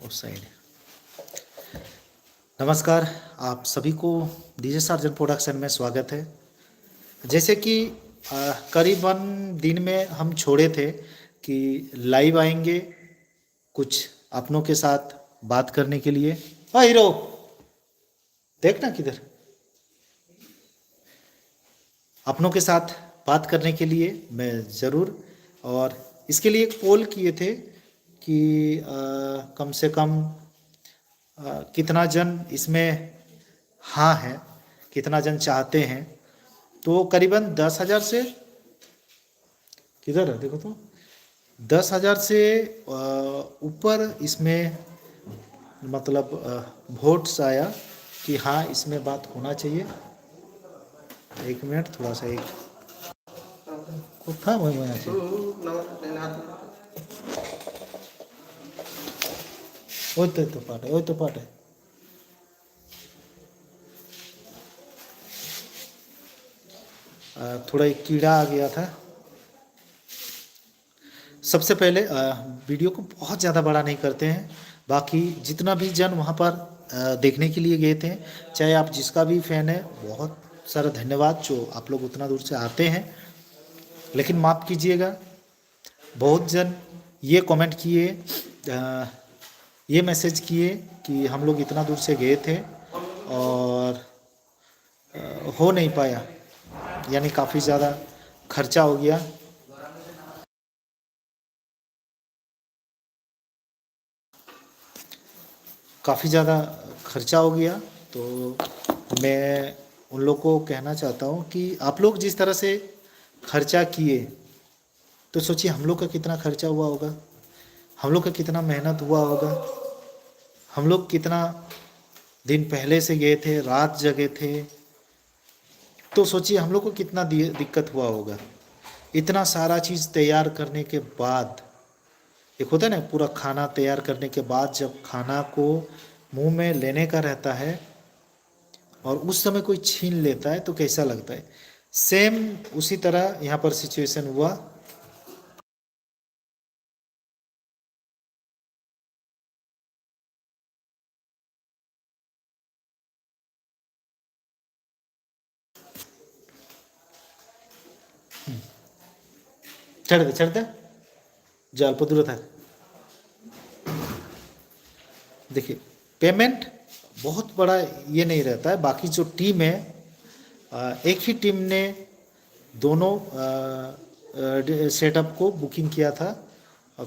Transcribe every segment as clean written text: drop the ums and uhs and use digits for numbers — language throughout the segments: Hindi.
उस साइड। नमस्कार, आप सभी को डीजे सार्जन प्रोडक्शन में स्वागत है। जैसे कि करीबन दिन में हम छोड़े थे कि लाइव आएंगे कुछ अपनों के साथ बात करने के लिए। हीरो देखना किधर, अपनों के साथ बात करने के लिए मैं ज़रूर, और इसके लिए एक पोल किए थे कि कम से कम कितना जन इसमें हाँ है, कितना जन चाहते हैं। तो करीबन 10,000 से, किधर है देखो तो, 10,000 से ऊपर इसमें मतलब वोट्स आया कि हाँ इसमें बात होना चाहिए। एक मिनट, थोड़ा सा एक कुछ था वही होना चाहिए। वही तो पाठ है। थोड़ा एक कीड़ा आ गया था। सबसे पहले वीडियो को बहुत ज़्यादा बड़ा नहीं करते हैं। बाकी जितना भी जन वहाँ पर देखने के लिए गए थे, चाहे आप जिसका भी फ़ैन है, बहुत सारा धन्यवाद जो आप लोग उतना दूर से आते हैं। लेकिन माफ़ कीजिएगा, बहुत जन ये कमेंट किए, ये मैसेज किए कि हम लोग इतना दूर से गए थे और हो नहीं पाया, यानी काफ़ी ज़्यादा खर्चा हो गया। काफ़ी ज़्यादा खर्चा हो गया। तो मैं उन लोग को कहना चाहता हूँ कि आप लोग जिस तरह से खर्चा किए, तो सोचिए हम लोग का कितना खर्चा हुआ होगा, हम लोग का कितना मेहनत हुआ होगा, हम लोग कितना दिन पहले से गए थे, रात जगे थे। तो सोचिए हम लोग को कितना दिक्कत हुआ होगा। इतना सारा चीज़ तैयार करने के बाद, एक होता है ना पूरा खाना तैयार करने के बाद जब खाना को मुंह में लेने का रहता है और उस समय कोई छीन लेता है तो कैसा लगता है। सेम उसी तरह यहाँ पर सिचुएशन हुआ। चढ़ते जाल पर दूर था। देखिए पेमेंट बहुत बड़ा ये नहीं रहता है। बाकी जो टीम है, एक ही टीम ने दोनों सेटअप को बुकिंग किया था,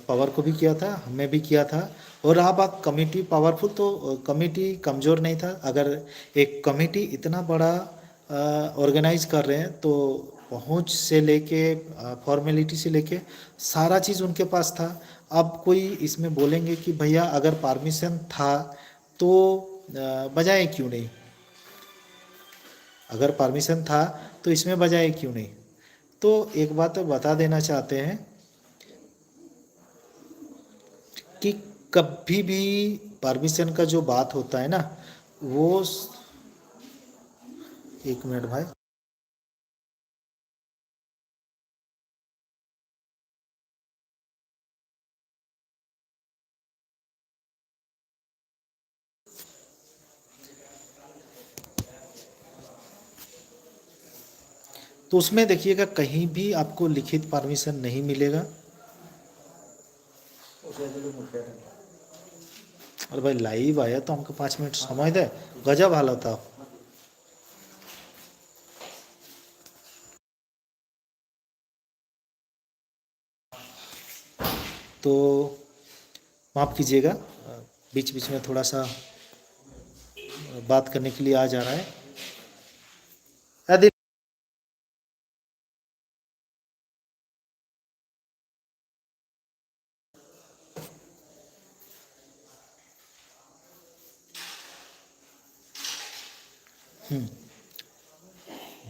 पावर को भी किया था, हमें भी किया था। और रहा बात कमिटी पावरफुल, तो कमिटी कमज़ोर नहीं था। अगर एक कमिटी इतना बड़ा ऑर्गेनाइज कर रहे हैं तो पहुंच से लेके फॉर्मेलिटी से लेके सारा चीज़ उनके पास था। अब कोई इसमें बोलेंगे कि भैया अगर परमिशन था तो बजाए क्यों नहीं, अगर परमिशन था तो इसमें बजाए क्यों नहीं। तो एक बात तो बता देना चाहते हैं कि कभी भी परमिशन का जो बात होता है ना, वो एक मिनट भाई, तो उसमें देखिएगा कहीं भी आपको लिखित परमिशन नहीं मिलेगा। अरे भाई लाइव आया तो हमको 5 मिनट समय दे, गजब हालत था। तो माफ़ कीजिएगा, बीच बीच में थोड़ा सा बात करने के लिए आ जा रहा है। यदि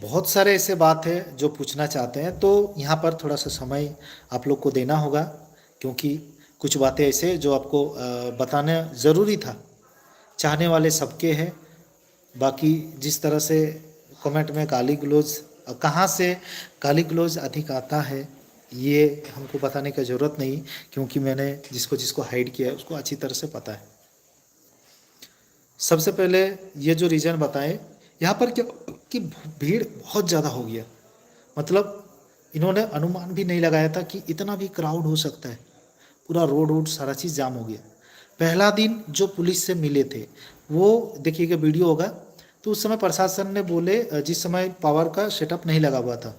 बहुत सारे ऐसे बात है जो पूछना चाहते हैं, तो यहाँ पर थोड़ा सा समय आप लोग को देना होगा, क्योंकि कुछ बातें ऐसे जो आपको बताना ज़रूरी था। चाहने वाले सबके हैं। बाकी जिस तरह से कमेंट में गाली गलौज, कहाँ से गाली गलौज अधिक आता है ये हमको बताने की ज़रूरत नहीं, क्योंकि मैंने जिसको जिसको हाइड किया है उसको अच्छी तरह से पता है। सबसे पहले ये जो रीज़न बताएं, यहाँ पर क्या कि भीड़ बहुत ज़्यादा हो गया। मतलब इन्होंने अनुमान भी नहीं लगाया था कि इतना भी क्राउड हो सकता है। पूरा रोड वोड सारा चीज़ जाम हो गया। पहला दिन जो पुलिस से मिले थे वो देखिएगा, वीडियो होगा, तो उस समय प्रशासन ने बोले, जिस समय पावर का सेटअप नहीं लगा हुआ था,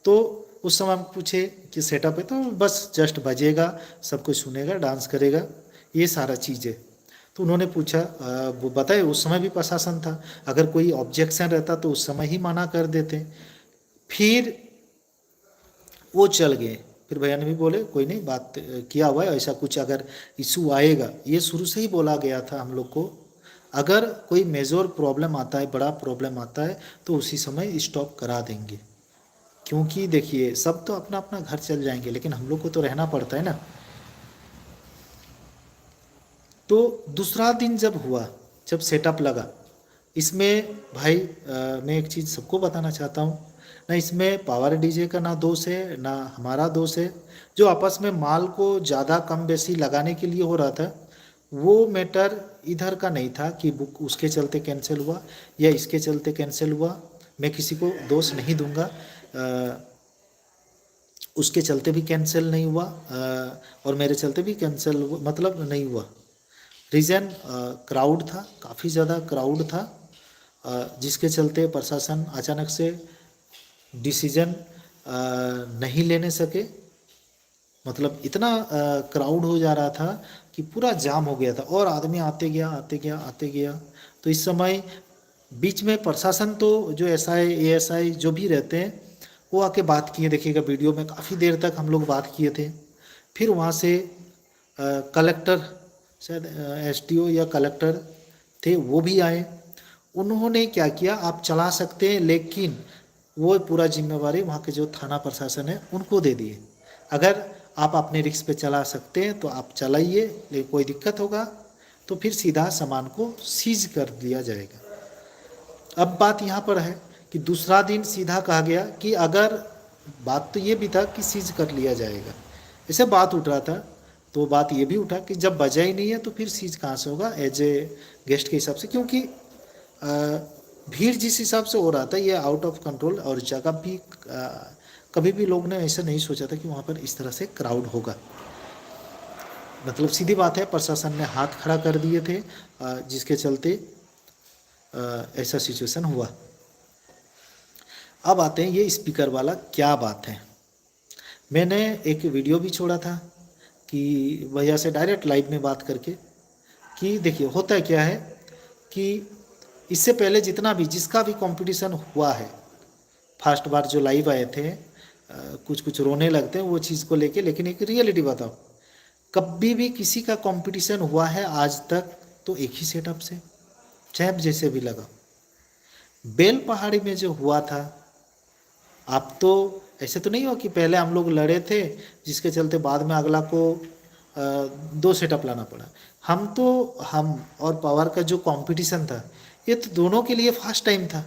तो उस समय हम पूछे कि सेटअप है, तो बस जस्ट बजेगा, सब कुछ सुनेगा, डांस करेगा, ये सारा चीज़ है। तो उन्होंने पूछा, वो बताए उस समय भी प्रशासन था, अगर कोई ऑब्जेक्शन रहता तो उस समय ही मना कर देते। फिर वो चल गए। फिर भैया ने भी बोले कोई नहीं, बात किया हुआ है, ऐसा कुछ अगर इशू आएगा, ये शुरू से ही बोला गया था हम लोग को, अगर कोई मेजर प्रॉब्लम आता है, बड़ा प्रॉब्लम आता है, तो उसी समय स्टॉप करा देंगे। क्योंकि देखिए सब तो अपना अपना घर चल जाएंगे, लेकिन हम लोग को तो रहना पड़ता है ना। तो दूसरा दिन जब हुआ, जब सेटअप लगा, इसमें भाई मैं एक चीज़ सबको बताना चाहता हूँ, ना इसमें पावर डीजे का ना दोष है ना हमारा दोष है। जो आपस में माल को ज़्यादा कम बेसी लगाने के लिए हो रहा था, वो मैटर इधर का नहीं था कि बुक उसके चलते कैंसिल हुआ या इसके चलते कैंसिल हुआ। मैं किसी को दोष नहीं दूंगा, उसके चलते भी कैंसिल नहीं हुआ और मेरे चलते भी कैंसिल मतलब नहीं हुआ। रीज़न क्राउड था, काफ़ी ज़्यादा क्राउड था, जिसके चलते प्रशासन अचानक से डिसीजन नहीं लेने सके। मतलब इतना क्राउड हो जा रहा था कि पूरा जाम हो गया था और आदमी आते गया आते गया आते गया। तो इस समय बीच में प्रशासन तो जो एसआई एएसआई जो भी रहते हैं वो आके बात किए, देखिएगा वीडियो में, काफ़ी देर तक हम लोग बात किए थे। फिर वहाँ से कलेक्टर, शायद एसडीओ या कलेक्टर थे, वो भी आए। उन्होंने क्या किया, आप चला सकते हैं, लेकिन वो पूरा जिम्मेवारी वहाँ के जो थाना प्रशासन है उनको दे दिए। अगर आप अपने रिस्क पे चला सकते हैं तो आप चलाइए, लेकिन कोई दिक्कत होगा तो फिर सीधा सामान को सीज कर दिया जाएगा। अब बात यहाँ पर है कि दूसरा दिन सीधा कहा गया कि अगर, बात तो ये भी था कि सीज कर लिया जाएगा, ऐसे बात उठ रहा था। तो बात ये भी उठा कि जब बजा ही नहीं है तो फिर सीज कहाँ से होगा एज ए गेस्ट के हिसाब से, क्योंकि भीड़ जिस हिसाब से हो रहा था ये आउट ऑफ कंट्रोल। और जगह भी कभी भी लोग ने ऐसा नहीं सोचा था कि वहाँ पर इस तरह से क्राउड होगा। मतलब सीधी बात है, प्रशासन ने हाथ खड़ा कर दिए थे, जिसके चलते ऐसा सिचुएशन हुआ। अब आते हैं ये स्पीकर वाला, क्या बात है। मैंने एक वीडियो भी छोड़ा था कि भैया से डायरेक्ट लाइव में बात करके, कि देखिए होता क्या है कि इससे पहले जितना भी जिसका भी कंपटीशन हुआ है, फर्स्ट बार जो लाइव आए थे, कुछ कुछ रोने लगते हैं वो चीज़ को लेके, लेकिन एक रियलिटी बताओ, कभी भी किसी का कंपटीशन हुआ है आज तक तो एक ही सेटअप से, चाहे जैसे भी लगा। बेल पहाड़ी में जो हुआ था, आप तो ऐसे तो नहीं हो कि पहले हम लोग लड़े थे जिसके चलते बाद में अगला को दो सेटअप लाना पड़ा। हम और पावर का जो कंपटीशन था, ये तो दोनों के लिए फर्स्ट टाइम था।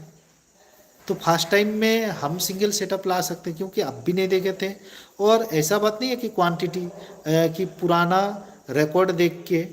तो फर्स्ट टाइम में हम सिंगल सेटअप ला सकते, क्योंकि अब भी नहीं देखे थे। और ऐसा बात नहीं है कि क्वांटिटी कि पुराना रिकॉर्ड देख के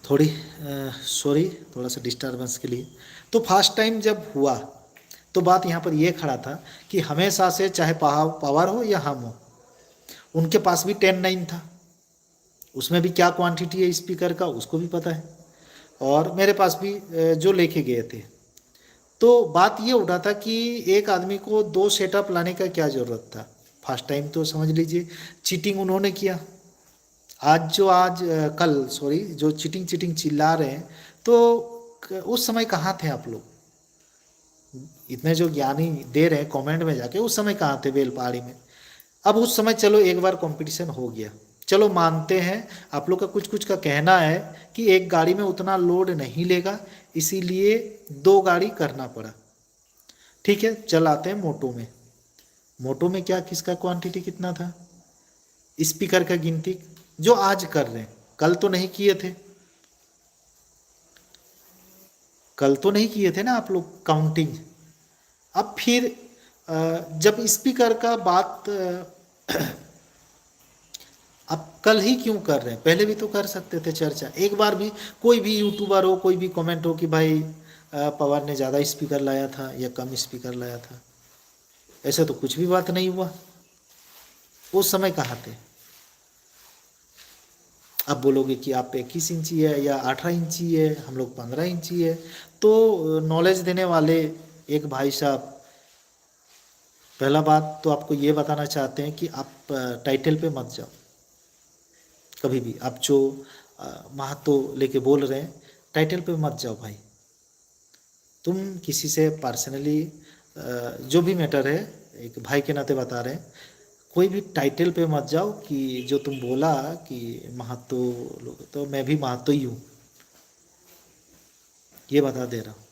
थोड़ी सॉरी, थोड़ा सा डिस्टर्बेंस के लिए। तो फर्स्ट टाइम जब हुआ तो बात यहाँ पर ये खड़ा था कि हमेशा से चाहे पावर हो या हम हो, उनके पास भी 10-9 था, उसमें भी क्या क्वांटिटी है स्पीकर का उसको भी पता है, और मेरे पास भी जो लेके गए थे। तो बात ये उठा था कि एक आदमी को दो सेटअप लाने का क्या ज़रूरत था। फर्स्ट टाइम तो समझ लीजिए चीटिंग उन्होंने किया। कल सॉरी, जो चीटिंग चीटिंग चिल्ला रहे हैं, तो उस समय कहाँ थे आप लोग? इतने जो ज्ञानी दे रहे हैं कमेंट में जाके, उस समय कहाँ थे बेल पहाड़ी में? अब उस समय चलो एक बार कंपटीशन हो गया, चलो मानते हैं, आप लोग का कुछ कुछ का कहना है कि एक गाड़ी में उतना लोड नहीं लेगा, इसीलिए 2 गाड़ी करना पड़ा। ठीक है, चल आते हैं मोटो में। मोटो में क्या, किसका क्वांटिटी कितना था, स्पीकर का गिनती जो आज कर रहे हैं, कल तो नहीं किए थे, कल तो नहीं किए थे ना आप लोग काउंटिंग। अब फिर जब स्पीकर का बात अब कल ही क्यों कर रहे हैं, पहले भी तो कर सकते थे चर्चा। एक बार भी कोई भी यूट्यूबर हो, कोई भी कमेंट हो कि भाई पवार ने ज़्यादा स्पीकर लाया था या कम स्पीकर लाया था, ऐसा तो कुछ भी बात नहीं हुआ। उस समय कहाँ थे। अब बोलोगे कि आप 21 इंची है या 18 इंची है, हम लोग 15 इंची है। तो नॉलेज देने वाले एक भाई साहब, पहला बात तो आपको ये बताना चाहते हैं कि आप टाइटल पे मत जाओ कभी भी। आप जो महत्व लेके बोल रहे हैं, टाइटल पे मत जाओ भाई। तुम किसी से पर्सनली जो भी मैटर है, एक भाई के नाते बता रहे हैं, कोई भी टाइटल पे मत जाओ कि जो तुम बोला कि महत्व लोग, तो मैं भी महत्व ही हूँ, ये बता दे रहा हूँ।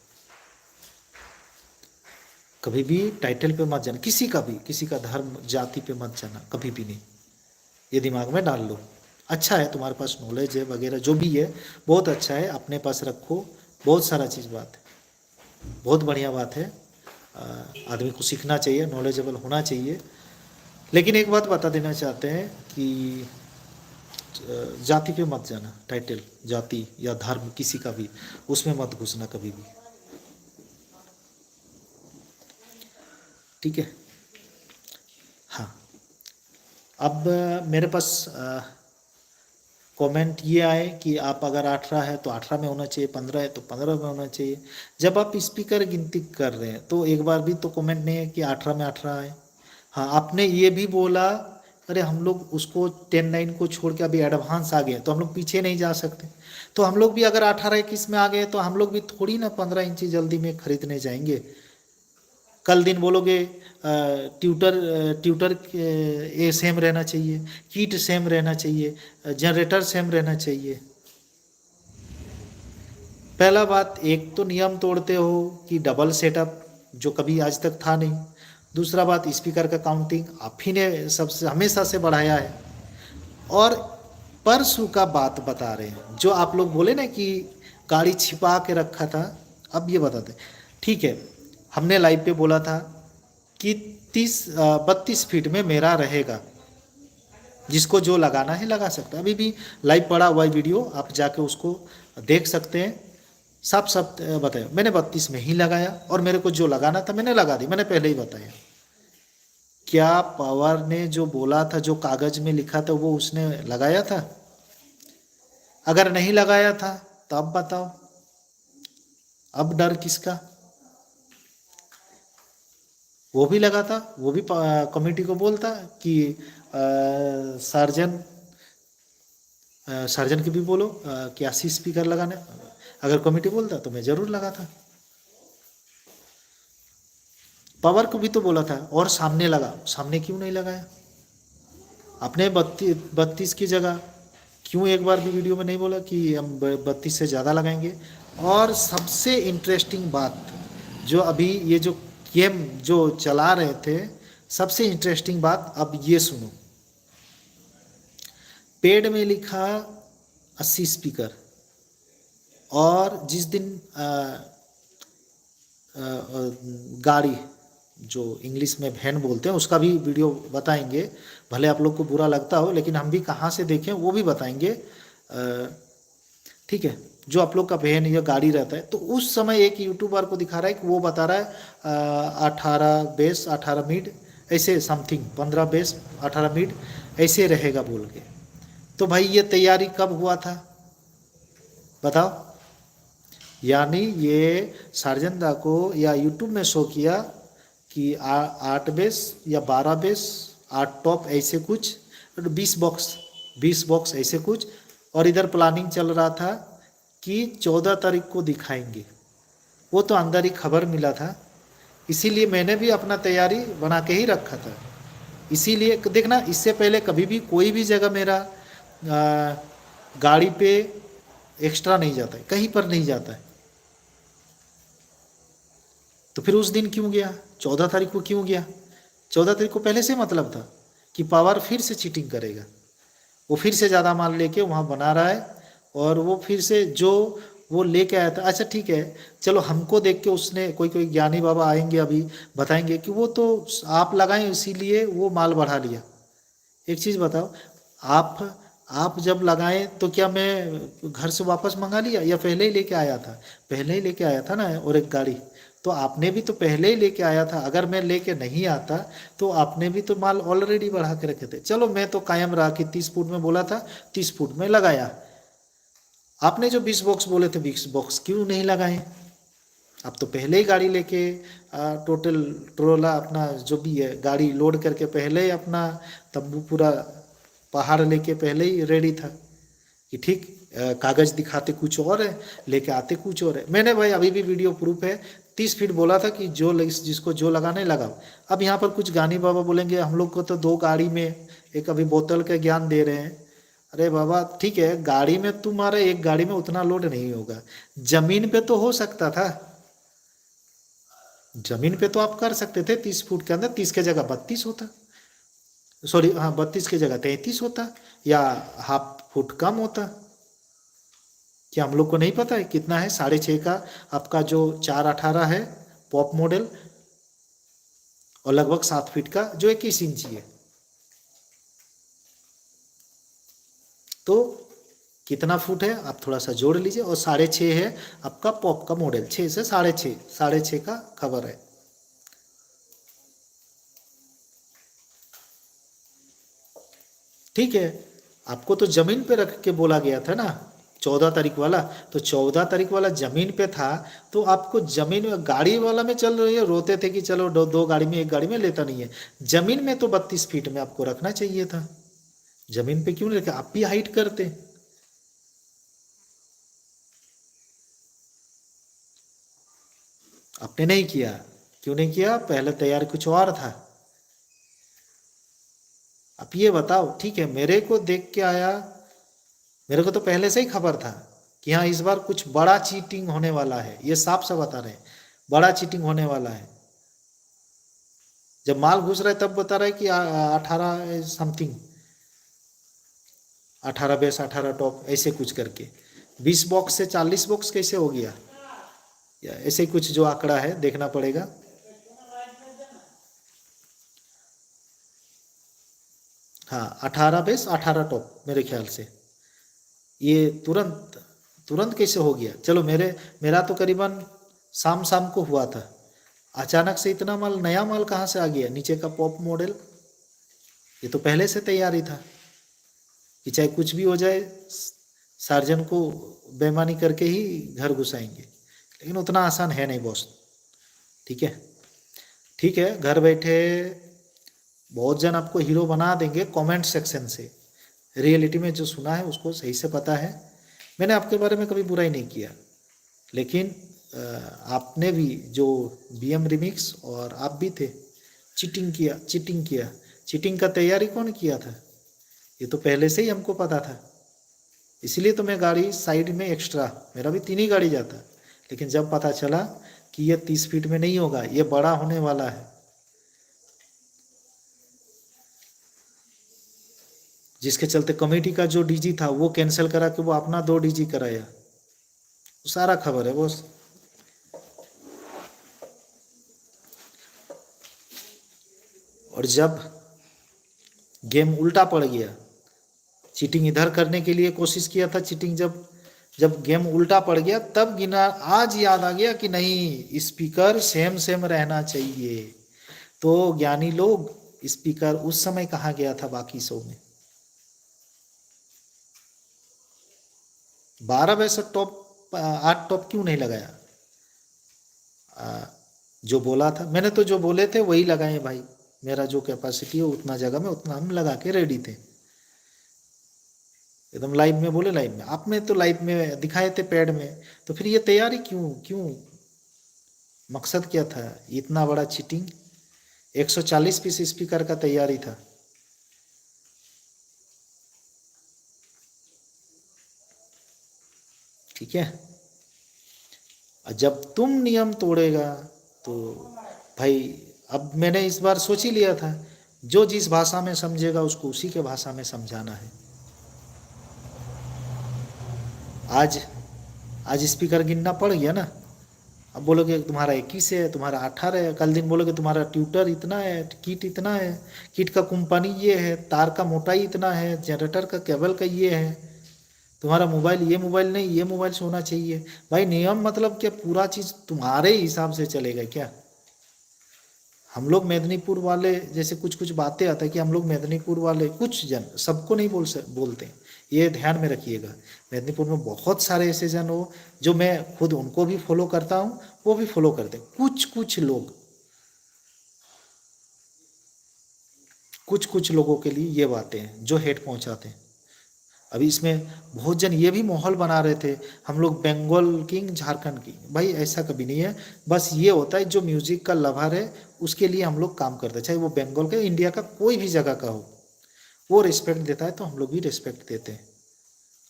कभी भी टाइटल पे मत जाना, किसी का भी, किसी का धर्म जाति पे मत जाना, कभी भी नहीं। ये दिमाग में डाल लो। अच्छा है तुम्हारे पास नॉलेज है वगैरह जो भी है, बहुत अच्छा है, अपने पास रखो, बहुत सारा चीज़ बात है, बहुत बढ़िया बात है। आदमी को सीखना चाहिए, नॉलेजेबल होना चाहिए। लेकिन एक बात बता देना चाहते हैं कि जाति पे मत जाना, टाइटल जाति या धर्म किसी का भी, उसमें मत घुसना कभी भी। ठीक है। हाँ, अब मेरे पास कमेंट ये आए कि आप अगर 18 है तो 18 में होना चाहिए, 15 है तो 15 में होना चाहिए। जब आप स्पीकर गिनती कर रहे हैं तो एक बार भी तो कमेंट नहीं है कि 18 में 18 है। हाँ, आपने ये भी बोला, अरे हम लोग उसको 10-9 को छोड़ के अभी एडवांस आ गए तो हम लोग पीछे नहीं जा सकते। तो हम लोग भी अगर 18-21 में आ गए तो हम लोग भी थोड़ी ना 15 इंची जल्दी में खरीदने जाएंगे। कल दिन बोलोगे ट्यूटर ट्यूटर ये सेम रहना चाहिए, किट सेम रहना चाहिए, जनरेटर सेम रहना चाहिए। पहला बात, एक तो नियम तोड़ते हो कि डबल सेटअप, जो कभी आज तक था नहीं। दूसरा बात, स्पीकर का काउंटिंग आप ही ने सबसे हमेशा से बढ़ाया है। और परसों का बात बता रहे हैं, जो आप लोग बोले ना कि गाड़ी छिपा के रखा था, अब ये बताते। ठीक है, हमने लाइव पे बोला था कि 32 फीट में मेरा रहेगा, जिसको जो लगाना है लगा सकता है। अभी भी लाइव पड़ा हुआ वीडियो, आप जाके उसको देख सकते हैं। सब सब बताया, मैंने 32 में ही लगाया और मेरे को जो लगाना था मैंने लगा दी, मैंने पहले ही बताया। क्या पवार ने जो बोला था, जो कागज में लिखा था, वो उसने लगाया था? अगर नहीं लगाया था तो अब बताओ, अब डर किसका? वो भी लगा था, वो भी कमेटी को बोलता कि सर्जन सर्जन की भी बोलो कि 80 स्पीकर लगाने। अगर कमेटी बोलता तो मैं जरूर लगाता। पावर को भी तो बोला था और सामने लगा, सामने क्यों नहीं लगाया? अपने 32 की जगह क्यों एक बार भी वीडियो में नहीं बोला कि हम 32 से ज़्यादा लगाएंगे? और सबसे इंटरेस्टिंग बात, जो अभी ये जो गेम जो चला रहे थे, सबसे इंटरेस्टिंग बात अब ये सुनो। पेड में लिखा 80 स्पीकर, और जिस दिन गाड़ी जो इंग्लिश में वैन बोलते हैं उसका भी वीडियो बताएंगे। भले आप लोग को बुरा लगता हो, लेकिन हम भी कहाँ से देखें वो भी बताएंगे। ठीक है, जो आप लोग का वैन या गाड़ी रहता है, तो उस समय एक यूट्यूबर को दिखा रहा है कि वो बता रहा है 18 बेस 18 मिड ऐसे समथिंग, 15 बेस 18 मिड ऐसे रहेगा बोल के। तो भाई ये तैयारी कब हुआ था बताओ? यानी ये सार्जन दा को या यूट्यूब में शो किया कि 8 बेस या 12 बेस 8 टॉप ऐसे कुछ, 20 बॉक्स ऐसे कुछ, और इधर प्लानिंग चल रहा था कि 14 तारीख को दिखाएंगे। वो तो अंदर ही खबर मिला था, इसीलिए मैंने भी अपना तैयारी बना के ही रखा था। इसीलिए देखना, इससे पहले कभी भी कोई भी जगह मेरा गाड़ी पे एक्स्ट्रा नहीं जाता है, कहीं पर नहीं जाता है। तो फिर उस दिन क्यों गया, 14 तारीख को क्यों गया? 14 तारीख को पहले से मतलब था कि पावर फिर से चीटिंग करेगा, वो फिर से ज़्यादा माल लेके वहाँ बना रहा है, और वो फिर से जो वो लेके आया था। अच्छा ठीक है, चलो हमको देख के उसने, कोई कोई ज्ञानी बाबा आएंगे अभी बताएंगे कि वो तो आप लगाएं इसीलिए वो माल बढ़ा लिया। एक चीज़ बताओ, आप आप जब लगाएं तो क्या मैं घर से वापस मंगा लिया या पहले ही लेके आया था? पहले ही लेके आया था ना, और एक गाड़ी तो आपने भी तो पहले ही लेके आया था। अगर मैं लेके नहीं आता तो आपने भी तो माल ऑलरेडी बढ़ा के रखे थे। चलो मैं तो कायम रहा कि 30 फुट में बोला था, 30 फुट में लगाया। आपने जो 20 बॉक्स बोले थे, 20 बॉक्स क्यों नहीं लगाए? आप तो पहले ही गाड़ी लेके टोटल ट्रोला अपना जो भी है गाड़ी लोड करके पहले ही अपना तंबू पूरा पहाड़ लेके पहले ही रेडी था कि ठीक कागज दिखाते कुछ और है, लेके आते कुछ और है। मैंने भाई अभी भी वीडियो प्रूफ है, 30 फीट बोला था कि जिसको जो लगाना है लगाओ। अब यहाँ पर कुछ गानी बाबा बोलेंगे हम लोग को तो 2 गाड़ी में एक अभी बोतल का ज्ञान दे रहे हैं। अरे बाबा ठीक है, गाड़ी में तुम्हारे एक गाड़ी में उतना लोड नहीं होगा, जमीन पे तो हो सकता था। जमीन पे तो आप कर सकते थे, 30 फुट के अंदर 30 के जगह 32 होता, सॉरी हाँ 32 की जगह 33 होता, या हाफ फुट कम होता। क्या हम लोग को नहीं पता है कितना है? 6.5 का आपका जो 418 है पॉप मॉडल, और लगभग 7 फीट का जो 21 इंची है। तो कितना फुट है आप थोड़ा सा जोड़ लीजिए, और 6.5 है आपका पॉप का मॉडल, 6 से 6.5, 6.5 का खबर है। ठीक है, आपको तो जमीन पे रख के बोला गया था ना 14 तारीख वाला, तो 14 तारीख वाला जमीन पे था। तो आपको जमीन में, गाड़ी वाला में चल रही है, रोते थे कि चलो दो गाड़ी में, एक गाड़ी में लेता नहीं है। जमीन में तो 32 फीट में आपको रखना चाहिए था, जमीन पे क्यों नहीं रखे? आप भी हाइट करते। आपने नहीं किया, क्यों नहीं किया? पहले तैयार कुछ और था। आप ये बताओ, ठीक है मेरे को देख के आया, मेरे को तो पहले से ही खबर था कि हाँ इस बार कुछ बड़ा चीटिंग होने वाला है, ये साफ साफ बता रहे हैं बड़ा चीटिंग होने वाला है। जब माल घुस रहा है तब बता रहा है कि 18 समथिंग, 18 बेस 18 टॉप ऐसे कुछ करके, 20 बॉक्स से 40 बॉक्स कैसे हो गया, या ऐसे कुछ जो आंकड़ा है देखना पड़ेगा। हाँ 18 बेस 18 टॉप मेरे ख्याल से। ये तुरंत तुरंत कैसे हो गया? चलो मेरा तो करीबन शाम शाम को हुआ था, अचानक से इतना माल, नया माल कहाँ से आ गया? नीचे का पॉप मॉडल ये तो पहले से तैयारी था कि चाहे कुछ भी हो जाए, सार्जन को बेईमानी करके ही घर घुसाएंगे। लेकिन उतना आसान है नहीं बॉस। ठीक है, ठीक है, घर बैठे बहुत जन आपको हीरो बना देंगे कमेंट सेक्शन से। रियलिटी में जो सुना है उसको सही से पता है, मैंने आपके बारे में कभी बुराई नहीं किया। लेकिन आपने भी जो बीएम रिमिक्स, और आप भी थे, चीटिंग किया चीटिंग किया। चीटिंग का तैयारी कौन किया था? ये तो पहले से ही हमको पता था, इसलिए तो मैं गाड़ी साइड में एक्स्ट्रा, मेरा भी 3 ही गाड़ी जाता। लेकिन जब पता चला कि ये 30 फीट में नहीं होगा, ये बड़ा होने वाला है, जिसके चलते कमेटी का जो डीजी था वो कैंसिल करा के वो अपना 2 डीजी कराया, सारा खबर है बॉस। और जब गेम उल्टा पड़ गया, चीटिंग इधर करने के लिए कोशिश किया था, चीटिंग जब जब गेम उल्टा पड़ गया तब गिना, आज याद आ गया कि नहीं स्पीकर सेम सेम रहना चाहिए। तो ज्ञानी लोग, स्पीकर उस समय कहाँ गया था बाकी शो में? 12 वैसे 8 टॉप क्यों नहीं लगाया? जो बोला था मैंने, तो जो बोले थे वही लगाए भाई। मेरा जो कैपेसिटी है उतना जगह में उतना हम लगा के रेडी थे, एकदम लाइव में बोले, लाइव में आपने तो लाइव में दिखाए थे पैड में। तो फिर ये तैयारी क्यों क्यों? मकसद क्या था इतना बड़ा चीटिंग? 140 पीस स्पीकर का तैयारी था। ठीक है। और जब तुम नियम तोड़ेगा तो भाई, अब मैंने इस बार सोच ही लिया था, जो जिस भाषा में समझेगा उसको उसी के भाषा में समझाना है। आज आज स्पीकर गिनना पड़ गया ना। अब बोलोगे तुम्हारा 21 है, तुम्हारा 18 है, कल दिन बोलोगे तुम्हारा ट्यूटर इतना है, किट इतना है, किट का कंपनी ये है, तार का मोटाई इतना है, जनरेटर का केबल का ये है, तुम्हारा मोबाइल ये मोबाइल नहीं, ये मोबाइल से होना चाहिए। भाई नियम मतलब क्या, पूरा चीज़ तुम्हारे हिसाब से चलेगा क्या? हम लोग मेदिनीपुर वाले जैसे कुछ कुछ बातें आता है कि हम लोग मेदिनीपुर वाले, कुछ जन, सबको नहीं बोलते हैं, ये ध्यान में रखिएगा। मेदिनीपुर में बहुत सारे ऐसे जन हो जो मैं खुद उनको भी फॉलो करता हूँ, वो भी फॉलो करते हैं। कुछ कुछ लोग, कुछ कुछ लोगों के लिए ये बातें हैं जो हेट पहुंचाते हैं। अभी इसमें बहुत जन ये भी माहौल बना रहे थे, हम लोग बंगाल किंग झारखंड किंग। भाई ऐसा कभी नहीं है। बस ये होता है जो म्यूजिक का लवर है उसके लिए हम लोग काम करते हैं, चाहे वो बंगाल का, इंडिया का कोई भी जगह का हो, वो रिस्पेक्ट देता है तो हम लोग भी रिस्पेक्ट देते हैं।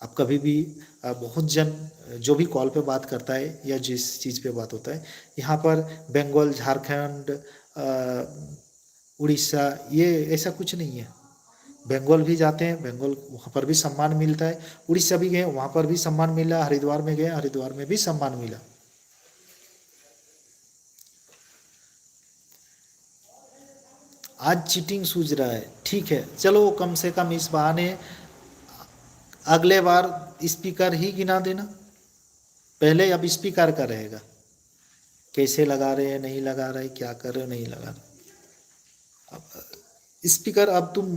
अब कभी भी बहुत जन जो भी कॉल पे बात करता है या जिस चीज़ पे बात होता है, यहाँ पर बंगाल, झारखंड, उड़ीसा, ये ऐसा कुछ नहीं है। बंगाल भी जाते हैं, बंगाल वहाँ पर भी सम्मान मिलता है। उड़ीसा भी गए, वहाँ पर भी सम्मान मिला। हरिद्वार में गए, हरिद्वार में भी सम्मान मिला। आज चीटिंग सूझ रहा है, ठीक है, चलो कम से कम इस बहाने अगले बार स्पीकर ही गिना देना। पहले अब स्पीकर का रहेगा, कैसे लगा रहे हैं, नहीं लगा रहे, क्या कर रहे हो, नहीं लगा रहे। स्पीकर अब तुम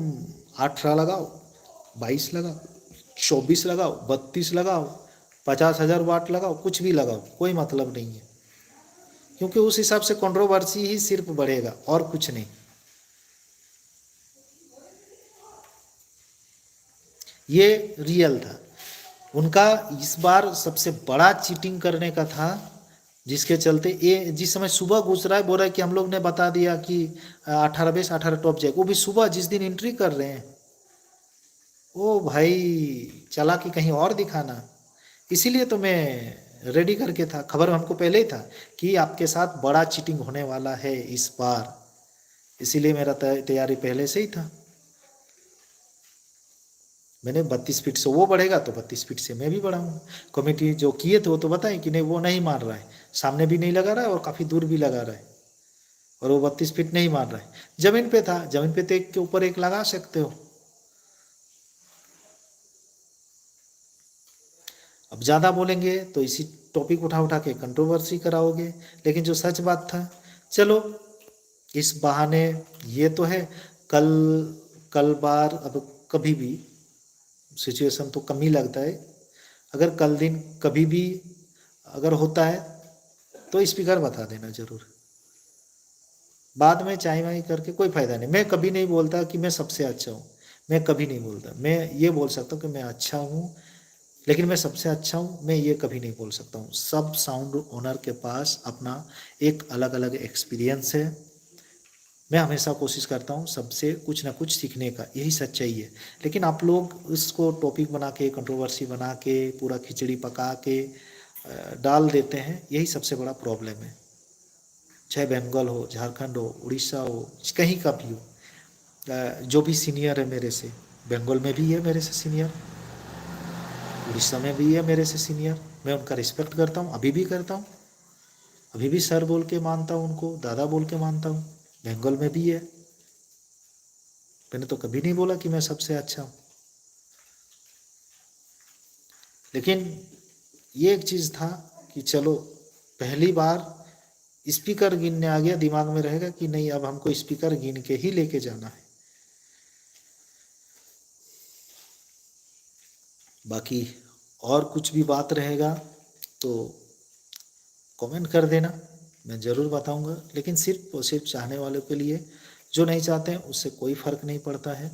18 लगाओ, 22 लगाओ, 24 लगाओ, 32 लगाओ, 50,000 वाट लगाओ, कुछ भी लगाओ, कोई मतलब नहीं है। क्योंकि उस हिसाब से कंट्रोवर्सी ही सिर्फ बढ़ेगा और कुछ नहीं। ये रियल था उनका। इस बार सबसे बड़ा चीटिंग करने का था, जिसके चलते ये जिस समय सुबह घुस रहा है, बोल रहा है कि हम लोग ने बता दिया कि 18/20 टॉप जाएगा, वो भी सुबह जिस दिन एंट्री कर रहे हैं। ओ भाई, चला कि कहीं और दिखाना। इसीलिए तो मैं रेडी करके था, खबर हमको पहले ही था कि आपके साथ बड़ा चीटिंग होने वाला है इस बार। इसीलिए मेरा तैयारी पहले से ही था। मैंने 32 फीट से वो बढ़ेगा तो 32 फीट से मैं भी बढ़ाऊंगा। कमेटी जो किए थे वो तो बताएं कि नहीं, वो नहीं मान रहा है, सामने भी नहीं लगा रहा है और काफ़ी दूर भी लगा रहा है, और वो 32 फीट नहीं मान रहा है। जमीन पे था, जमीन पे तो एक के ऊपर एक लगा सकते हो। अब ज़्यादा बोलेंगे तो इसी टॉपिक उठा उठा के कंट्रोवर्सी कराओगे, लेकिन जो सच बात था, चलो इस बहाने ये तो है। कल कल बार अब कभी भी सिचुएशन तो कम ही लगता है। अगर कल दिन कभी भी अगर होता है तो स्पीकर बता देना ज़रूर। बाद में चाय वाई करके कोई फ़ायदा नहीं। मैं कभी नहीं बोलता कि मैं सबसे अच्छा हूँ, मैं कभी नहीं बोलता। मैं ये बोल सकता हूँ कि मैं अच्छा हूँ, लेकिन मैं सबसे अच्छा हूँ मैं ये कभी नहीं बोल सकता हूँ। सब साउंड ओनर के पास अपना एक अलग अलग एक्सपीरियंस है। मैं हमेशा कोशिश करता हूँ सबसे कुछ ना कुछ सीखने का, यही सच्चाई है। लेकिन आप लोग इसको टॉपिक बना के, कंट्रोवर्सी बना के, पूरा खिचड़ी पका के डाल देते हैं, यही सबसे बड़ा प्रॉब्लम है। चाहे बंगाल हो, झारखंड हो, उड़ीसा हो, कहीं का भी हो, जो भी सीनियर है मेरे से, बंगाल में भी है मेरे से सीनियर, उड़ीसा में भी है मेरे से सीनियर, मैं उनका रिस्पेक्ट करता हूँ, अभी भी करता हूँ। अभी भी सर बोल के मानता हूँ उनको, दादा बोल के मानता हूँ। बंगाल में भी है। मैंने तो कभी नहीं बोला कि मैं सबसे अच्छा हूँ। लेकिन ये एक चीज़ था कि चलो पहली बार स्पीकर गिनने आ गया, दिमाग में रहेगा कि नहीं अब हमको स्पीकर गिन के ही लेके जाना है। बाकी और कुछ भी बात रहेगा तो कमेंट कर देना, मैं ज़रूर बताऊंगा। लेकिन सिर्फ और सिर्फ चाहने वालों के लिए, जो नहीं चाहते हैं उससे कोई फ़र्क नहीं पड़ता है।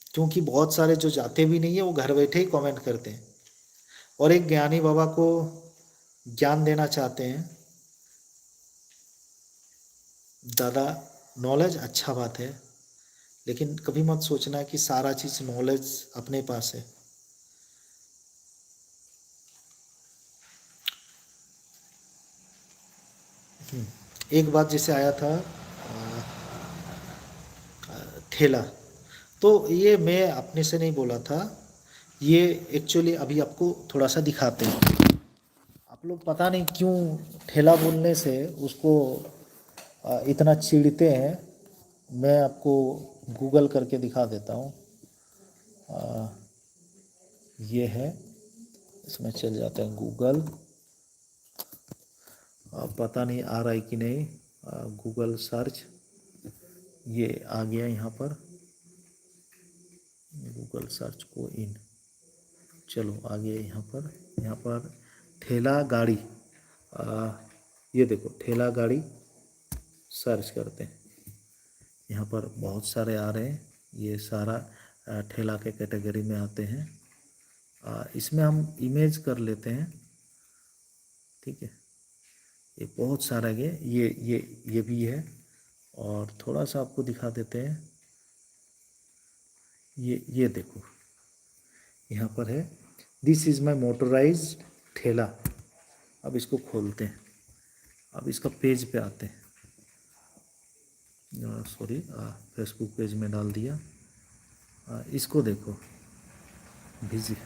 क्योंकि बहुत सारे जो जाते भी नहीं है वो घर बैठे ही कमेंट करते हैं और एक ज्ञानी बाबा को ज्ञान देना चाहते हैं। दादा, नॉलेज अच्छा बात है, लेकिन कभी मत सोचना कि सारा चीज़ नॉलेज अपने पास है। एक बात जैसे आया था ठेला, तो ये मैं अपने से नहीं बोला था, ये एक्चुअली अभी आपको थोड़ा सा दिखाते हैं। आप लोग पता नहीं क्यों ठेला बोलने से उसको इतना चिढ़ते हैं। मैं आपको गूगल करके दिखा देता हूँ। ये है, इसमें चल जाते हैं गूगल। पता नहीं आ रहा है कि नहीं। गूगल सर्च, ये आ गया यहाँ पर। गूगल सर्च को इन, चलो आ गया यहाँ पर। यहाँ पर ठेला गाड़ी, ये देखो ठेला गाड़ी सर्च करते हैं। यहाँ पर बहुत सारे आ रहे हैं, ये सारा ठेला के कैटेगरी में आते हैं। इसमें हम इमेज कर लेते हैं, ठीक है। ये बहुत सारा ये भी है। और थोड़ा सा आपको दिखा देते हैं, ये देखो यहाँ पर है, दिस इज़ माई मोटराइज ठेला। अब इसको खोलते हैं, अब इसका पेज पे आते हैं। सॉरी, फेसबुक पेज में डाल दिया। इसको देखो बिजी,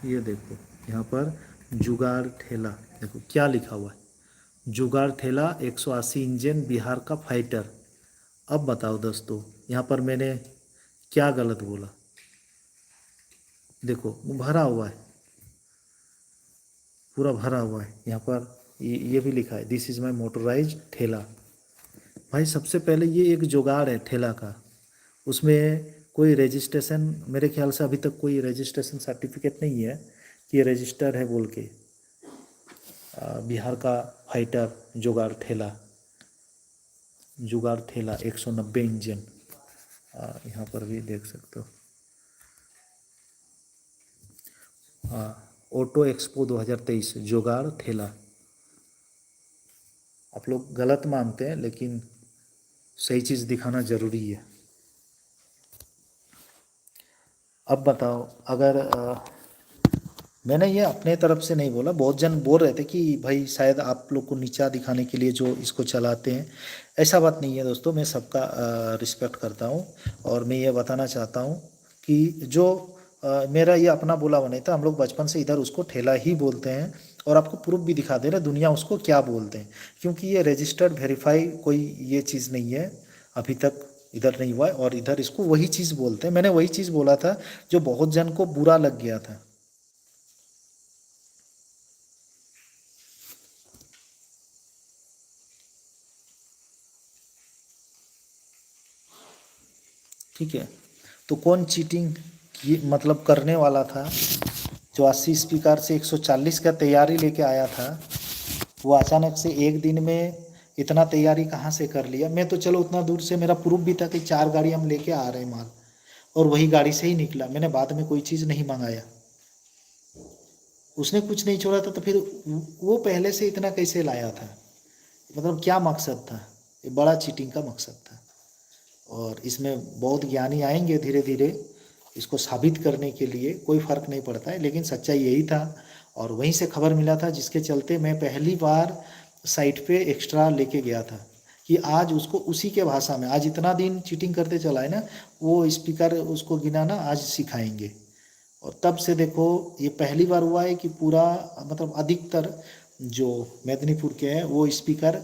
ये देखो यहाँ पर जुगाड़ ठेला, देखो क्या लिखा हुआ है, जुगाड़ ठेला 180 इंजन बिहार का फाइटर। अब बताओ दोस्तों, यहाँ पर मैंने क्या गलत बोला? देखो भरा हुआ है, पूरा भरा हुआ है। यहाँ पर ये भी लिखा है, दिस इज़ माई मोटराइज ठेला। भाई सबसे पहले ये एक जुगाड़ है ठेला का, उसमें कोई रजिस्ट्रेशन, मेरे ख्याल से अभी तक कोई रजिस्ट्रेशन सर्टिफिकेट नहीं है कि ये रजिस्टर है बोल के। बिहार का फाइटर जुगाड़ ठेला, जुगाड़ ठेला 190 इंजन। यहाँ पर भी देख सकते हो। ऑटो एक्सपो 2023 जुगाड़ ठेला। आप लोग गलत मानते हैं, लेकिन सही चीज़ दिखाना ज़रूरी है। अब बताओ, अगर मैंने ये अपने तरफ से नहीं बोला, बहुत जन बोल रहे थे कि भाई शायद आप लोग को नीचा दिखाने के लिए जो इसको चलाते हैं, ऐसा बात नहीं है दोस्तों। मैं सबका रिस्पेक्ट करता हूँ, और मैं ये बताना चाहता हूँ कि जो मेरा ये अपना बोला हुआ नहीं था, हम लोग बचपन से इधर उसको ठेला ही बोलते हैं। और आपको प्रूफ भी दिखा दे रहे दुनिया उसको क्या बोलते हैं, क्योंकि ये रजिस्टर्ड वेरीफाई कोई ये चीज़ नहीं है, अभी तक इधर नहीं हुआ है। और इधर इसको वही चीज़ बोलते हैं, मैंने वही चीज़ बोला था जो बहुत जन को बुरा लग गया था। ठीक है, तो कौन चीटिंग की मतलब करने वाला था? जो 80 स्पीकर से 140 का तैयारी लेके आया था, वो अचानक से एक दिन में इतना तैयारी कहाँ से कर लिया? मैं तो चलो उतना दूर से, मेरा प्रूफ भी था कि 4 गाड़ी हम लेके आ रहे हैं माल, और वही गाड़ी से ही निकला। मैंने बाद में कोई चीज़ नहीं मंगाया। उसने कुछ नहीं छोड़ा था, तो फिर वो पहले से इतना कैसे लाया था? मतलब क्या मकसद था? ये बड़ा चीटिंग का मकसद था। और इसमें बहुत ज्ञानी आएंगे धीरे धीरे इसको साबित करने के लिए, कोई फ़र्क नहीं पड़ता है, लेकिन सच्चाई यही था। और वहीं से खबर मिला था, जिसके चलते मैं पहली बार साइट पे एक्स्ट्रा लेके गया था कि आज उसको उसी के भाषा में, आज इतना दिन चीटिंग करते चला है ना, वो स्पीकर उसको गिनाना आज सिखाएंगे। और तब से देखो, ये पहली बार हुआ है कि पूरा मतलब अधिकतर जो मेदिनीपुर के हैं वो स्पीकर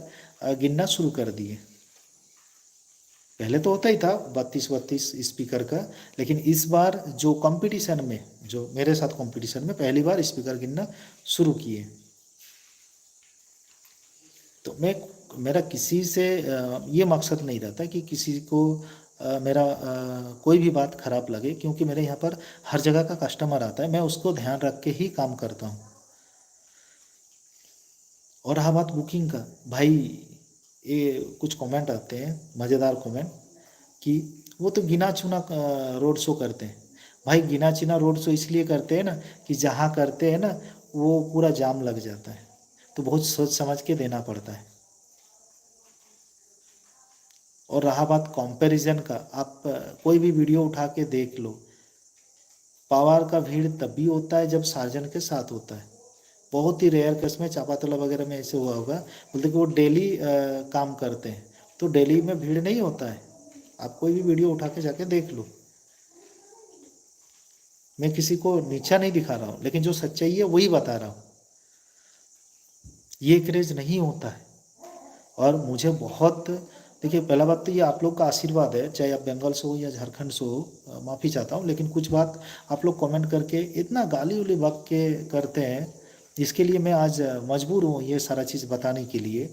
गिनना शुरू कर दिए। पहले तो होता ही था 32 स्पीकर का, लेकिन इस बार जो कंपटीशन में, जो मेरे साथ कंपटीशन में पहली बार स्पीकर गिनना शुरू किए। तो मेरा किसी से ये मकसद नहीं रहता कि किसी को मेरा कोई भी बात खराब लगे, क्योंकि मेरे यहाँ पर हर जगह का कस्टमर आता है, मैं उसको ध्यान रख के ही काम करता हूँ। और रहा बात बुकिंग का, भाई ये कुछ कमेंट आते हैं मज़ेदार कमेंट कि वो तो गिना चुना रोड शो करते हैं। भाई गिना चुना रोड शो इसलिए करते हैं ना कि जहाँ करते हैं ना वो पूरा जाम लग जाता है, तो बहुत सोच समझ के देना पड़ता है। और रहा बात कंपैरिजन का, आप कोई भी वीडियो उठा के देख लो, पवार का भीड़ तब भी होता है जब सार्जन के साथ होता है। बहुत ही रेयर केस में चापातला वगैरह में ऐसे हुआ होगा, बोलते कि वो डेली काम करते हैं, तो डेली में भीड़ नहीं होता है। आप कोई भी वीडियो उठा के जाके देख लो। मैं किसी को नीचा नहीं दिखा रहा हूँ, लेकिन जो सच्चाई है वही बता रहा हूँ। ये क्रेज नहीं होता है। और मुझे बहुत, देखिए पहला बात तो ये आप लोग का आशीर्वाद है, चाहे आप बंगाल से हो या झारखंड से हो, माफ़ी चाहता हूँ, लेकिन कुछ बात आप लोग कमेंट करके इतना गाली उली बक के करते हैं, इसके लिए मैं आज मजबूर हूँ ये सारा चीज़ बताने के लिए।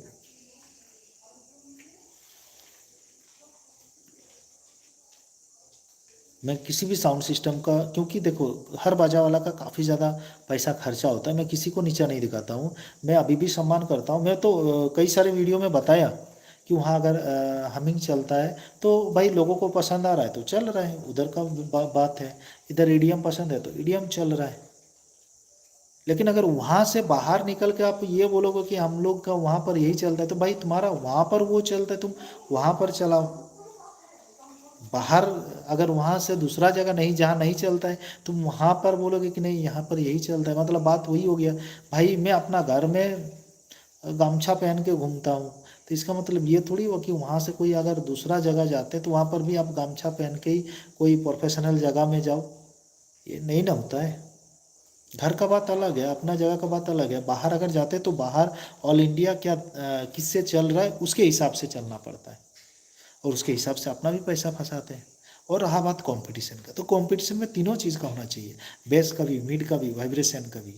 मैं किसी भी साउंड सिस्टम का, क्योंकि देखो हर बाजा वाला का काफ़ी ज़्यादा पैसा खर्चा होता है, मैं किसी को नीचा नहीं दिखाता हूँ, मैं अभी भी सम्मान करता हूँ। मैं तो कई सारे वीडियो में बताया कि वहाँ अगर हमिंग चलता है तो भाई लोगों को पसंद आ रहा है तो चल रहा है, उधर का बात है। इधर ईडीएम पसंद है तो ईडीएम चल रहा है। लेकिन अगर वहाँ से बाहर निकल के आप ये बोलोगे कि हम लोग का वहाँ पर यही चलता है, तो भाई तुम्हारा वहाँ पर वो चलता है, तुम वहाँ पर चलाओ। बाहर अगर वहाँ से दूसरा जगह नहीं, जहाँ नहीं चलता है, तुम वहाँ पर बोलोगे कि नहीं यहाँ पर यही चलता है, मतलब बात वही हो गया। भाई मैं अपना घर में गमछा पहन के घूमता हूँ, तो इसका मतलब ये थोड़ी हुआ कि वहाँ से कोई अगर दूसरा जगह जाते हैं तो वहाँ पर भी आप गमछा पहन के ही कोई प्रोफेशनल जगह में जाओ, ये नहीं ना होता है। घर का बात अलग है, अपना जगह का बात अलग है। बाहर अगर जाते तो बाहर ऑल इंडिया क्या किससे चल रहा है उसके हिसाब से चलना पड़ता है, और उसके हिसाब से अपना भी पैसा फंसाते हैं। और रहा बात कंपटीशन का, तो कंपटीशन में तीनों चीज़ का होना चाहिए, बेस का भी, मिड का भी, वाइब्रेशन का भी,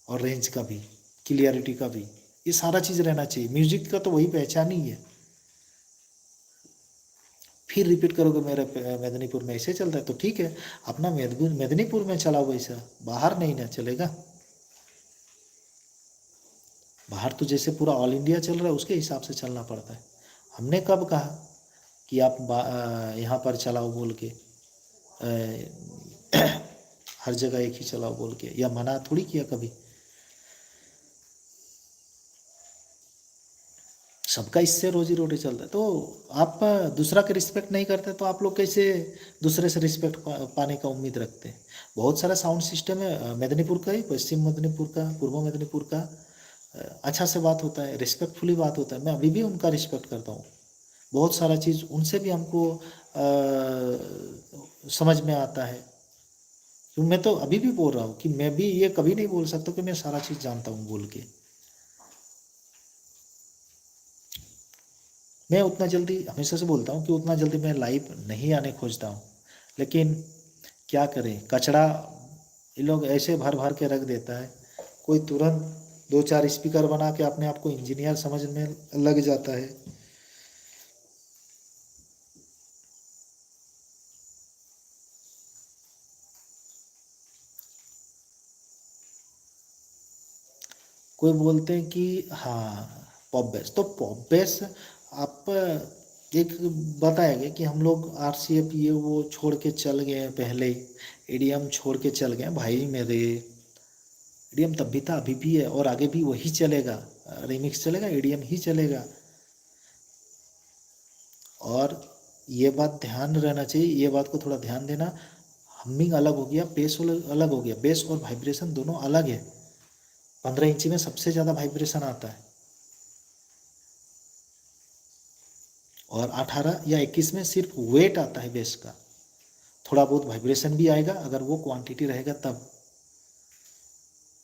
और रेंज का भी, क्लियरिटी का भी, ये सारा चीज़ रहना चाहिए। म्यूजिक का तो वही पहचान ही है। फिर रिपीट करोगे मेरे मेदिनीपुर में ऐसे चलता है, तो ठीक है, अपना मेदिनीपुर में चलाओ वैसा, बाहर नहीं ना चलेगा। बाहर तो जैसे पूरा ऑल इंडिया चल रहा है उसके हिसाब से चलना पड़ता है। हमने कब कहा कि आप यहाँ पर चलाओ बोल के, हर जगह एक ही चलाओ बोल के, या मना थोड़ी किया कभी। सबका इससे रोजी रोटी चलता है, तो आप दूसरा का रिस्पेक्ट नहीं करते तो आप लोग कैसे दूसरे से रिस्पेक्ट पाने का उम्मीद रखते हैं। बहुत सारा साउंड सिस्टम है, मेदिनीपुर का ही, पश्चिम मेदिनीपुर का, पूर्व मेदिनीपुर का, अच्छा से बात होता है, रिस्पेक्टफुली बात होता है, मैं अभी भी उनका रिस्पेक्ट करता हूँ। बहुत सारा चीज़ उनसे भी हमको समझ में आता है। तो मैं तो अभी भी बोल रहा हूँ कि मैं भी ये कभी नहीं बोल सकता कि मैं सारा चीज़ जानता हूँ बोल के। मैं उतना जल्दी हमेशा से बोलता हूँ कि उतना जल्दी मैं लाइव नहीं आने खोजता हूँ, लेकिन क्या करें, कचरा ये लोग ऐसे भर भर के रख देता है। कोई तुरंत दो चार स्पीकर बना के अपने आप को इंजीनियर समझने लग जाता है। कोई बोलते हैं कि हाँ पॉप बेस, तो पॉप बेस आप एक बताया गया कि हम लोग आरसीएफ ये वो छोड़ के चल गए हैं, पहले ही ईडीएम छोड़ के चल गए हैं। भाई मेरे, ईडीएम तब भी था, अभी भी है, और आगे भी वही चलेगा। रिमिक्स चलेगा, ईडीएम ही चलेगा। और ये बात ध्यान रहना चाहिए, ये बात को थोड़ा ध्यान देना। हमिंग अलग हो गया, बेस अलग हो गया, बेस और वाइब्रेशन दोनों अलग है। 15 इंची में सबसे ज़्यादा वाइब्रेशन आता है, और 18 या 21 में सिर्फ वेट आता है बेस का। थोड़ा बहुत वाइब्रेशन भी आएगा अगर वो क्वांटिटी रहेगा तब।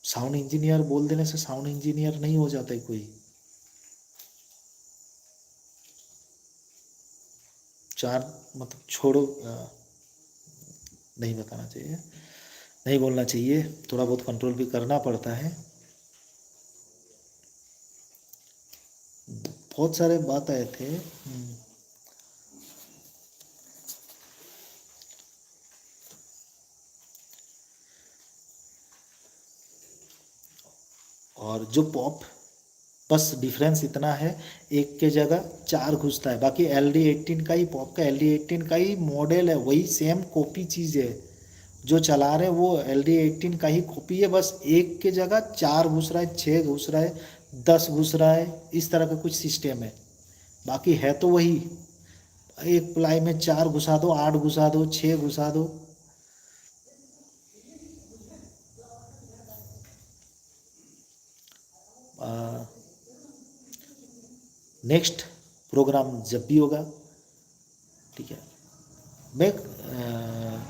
साउंड इंजीनियर बोल देने से साउंड इंजीनियर नहीं हो जाता है कोई। चार मतलब छोड़ो, नहीं बताना चाहिए, नहीं बोलना चाहिए, थोड़ा बहुत कंट्रोल भी करना पड़ता है। बहुत सारे बात आए थे। और जो पॉप, बस डिफरेंस इतना है, एक के जगह चार घुसता है। बाकी LD18 का ही, पॉप का LD18 का ही मॉडल है, वही सेम कॉपी चीज़ है। जो चला रहे हैं वो LD18 का ही कॉपी है, बस एक के जगह चार घुस रहा है, 6 घुस रहा है, 10 घुस रहा है, इस तरह का कुछ सिस्टम है। बाकी है तो वही, एक प्लाई में 4 घुसा दो, 8 घुसा दो, 6 घुसा दो। नेक्स्ट प्रोग्राम जब भी होगा, ठीक है, मैं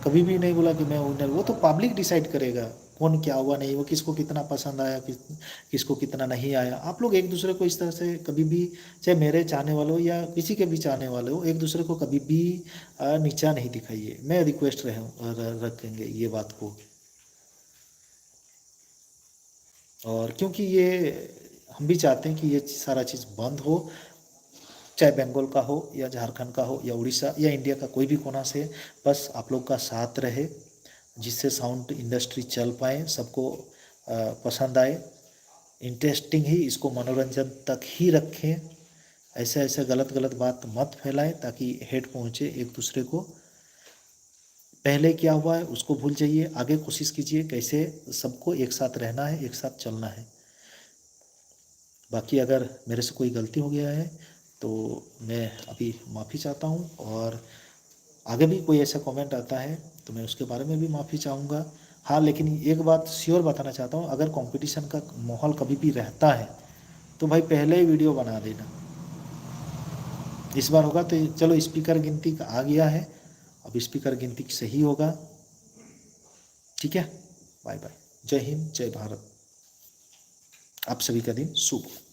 कभी भी नहीं बोला कि मैं विनर, वो तो पब्लिक डिसाइड करेगा कौन क्या हुआ नहीं, वो किसको कितना पसंद आया, किसको कितना नहीं आया। आप लोग एक दूसरे को इस तरह से कभी भी, चाहे मेरे चाहने वाले हो या किसी के भी चाहने वाले हो, एक दूसरे को कभी भी नीचा नहीं दिखाइए। मैं रिक्वेस्ट रखेंगे ये बात को। और क्योंकि ये हम भी चाहते हैं कि ये सारा चीज़ बंद हो, चाहे बंगाल का हो या झारखंड का हो या उड़ीसा या इंडिया का कोई भी कोना से, बस आप लोग का साथ रहे, जिससे साउंड इंडस्ट्री चल पाए, सबको पसंद आए, इंटरेस्टिंग ही, इसको मनोरंजन तक ही रखें। ऐसा ऐसा गलत गलत बात मत फैलाएं ताकि हेट पहुँचे एक दूसरे को। पहले क्या हुआ है उसको भूल जाइए, आगे कोशिश कीजिए कैसे सबको एक साथ रहना है, एक साथ चलना है। बाकी अगर मेरे से कोई गलती हो गया है तो मैं अभी माफ़ी चाहता हूँ, और आगे भी कोई ऐसा कमेंट आता है तो मैं उसके बारे में भी माफ़ी चाहूँगा। हाँ, लेकिन एक बात श्योर बताना चाहता हूँ, अगर कंपटीशन का माहौल कभी भी रहता है तो भाई पहले ही वीडियो बना देना। इस बार होगा तो चलो स्पीकर गिनती का आ गया है, अब स्पीकर गिनती सही होगा। ठीक है, बाय बाय, जय हिंद, जय भारत, आप सभी का दिन शुभ हो।